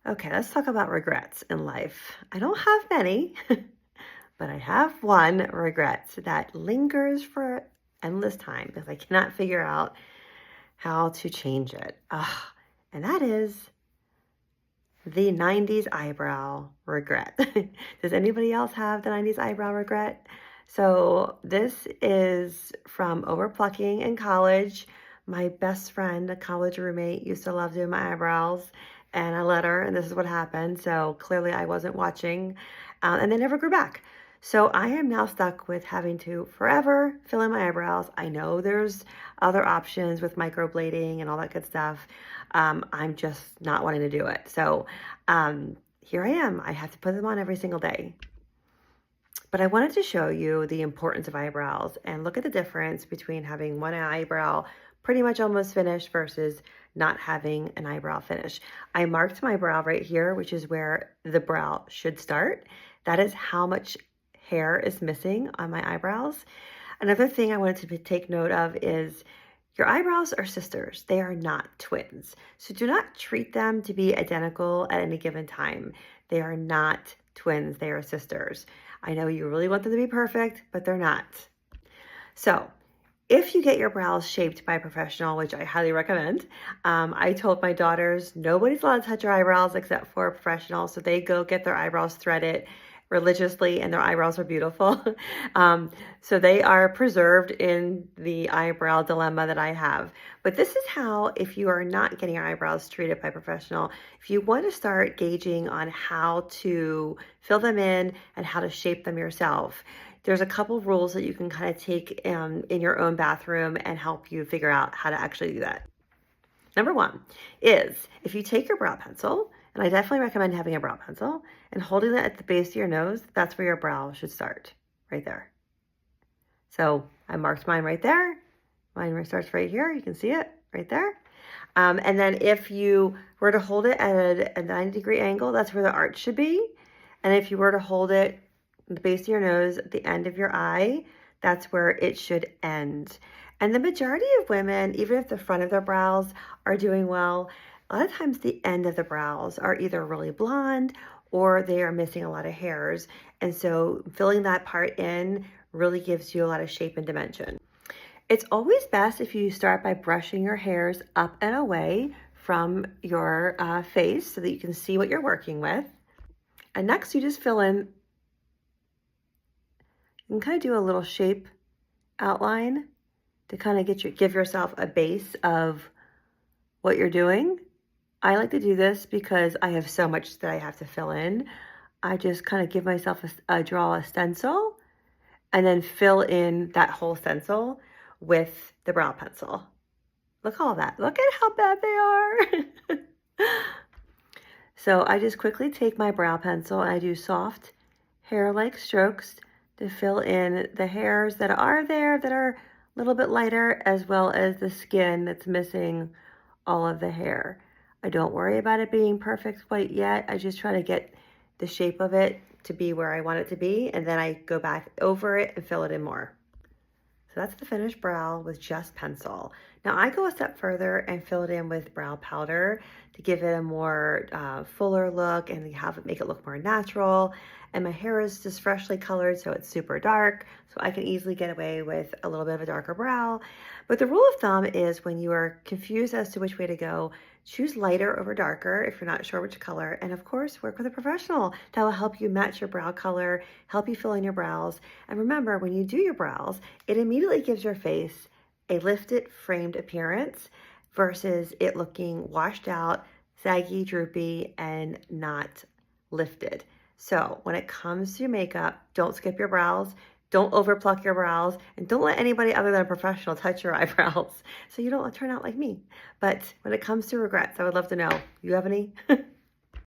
Okay, let's talk about regrets in life. I don't have many, but I have one regret that lingers for endless time because I cannot figure out how to change it. And that is the 90s eyebrow regret. Does anybody else have the 90s eyebrow regret? So this is from overplucking in college. My best friend, a college roommate, used to love doing my eyebrows, and I let her, and this is what happened. So clearly I wasn't watching, and they never grew back. So I am now stuck with having to forever fill in my eyebrows. I know there's other options with microblading and all that good stuff. I'm just not wanting to do it. So here I am. I have to put them on every single day. But I wanted to show you the importance of eyebrows and look at the difference between having one eyebrow pretty much almost finished versus not having an eyebrow finish. I marked my brow right here, which is where the brow should start. That is how much hair is missing on my eyebrows. Another thing I wanted to take note of is your eyebrows are sisters. They are not twins. So do not treat them to be identical at any given time. They are not twins. They are sisters. I know you really want them to be perfect, but they're not. So if you get your brows shaped by a professional, which I highly recommend, I told my daughters, nobody's allowed to touch your eyebrows except for a professional. So they go get their eyebrows threaded religiously, and their eyebrows are beautiful. So they are preserved in the eyebrow dilemma that I have. But this is how, if you are not getting your eyebrows treated by a professional, if you want to start gauging on how to fill them in and how to shape them yourself, there's a couple rules that you can kind of take in your own bathroom and help you figure out how to actually do that. Number one is if you take your brow pencil, and I definitely recommend having a brow pencil, and holding it at the base of your nose, that's where your brow should start, right there. So I marked mine right there. Mine starts right here. You can see it right there. And then if you were to hold it at a 90-degree angle, that's where the arch should be. And if you were to hold it at the base of your nose, at the end of your eye, that's where it should end. And the majority of women, even if the front of their brows are doing well, a lot of times the end of the brows are either really blonde or they are missing a lot of hairs. And so filling that part in really gives you a lot of shape and dimension. It's always best if you start by brushing your hairs up and away from your face so that you can see what you're working with. And next you just fill in, you can kind of do a little shape outline to kind of give yourself a base of what you're doing. I like to do this because I have so much that I have to fill in. I just kind of give myself draw a stencil and then fill in that whole stencil with the brow pencil. Look at all that. Look at how bad they are. So I just quickly take my brow pencil and I do soft hair-like strokes to fill in the hairs that are there that are a little bit lighter, as well as the skin that's missing all of the hair. I don't worry about it being perfect quite yet. I just try to get the shape of it to be where I want it to be, and then I go back over it and fill it in more. So that's the finished brow with just pencil. Now I go a step further and fill it in with brow powder to give it a more fuller look and make it look more natural. And my hair is just freshly colored, so it's super dark, so I can easily get away with a little bit of a darker brow. But the rule of thumb is when you are confused as to which way to go, choose lighter over darker if you're not sure which color, and of course, work with a professional that will help you match your brow color, help you fill in your brows. And remember, when you do your brows, it immediately gives your face a lifted, framed appearance versus it looking washed out, saggy, droopy, and not lifted. So when it comes to makeup, don't skip your brows, don't overpluck your brows, and don't let anybody other than a professional touch your eyebrows so you don't turn out like me. But when it comes to regrets, I would love to know, you have any?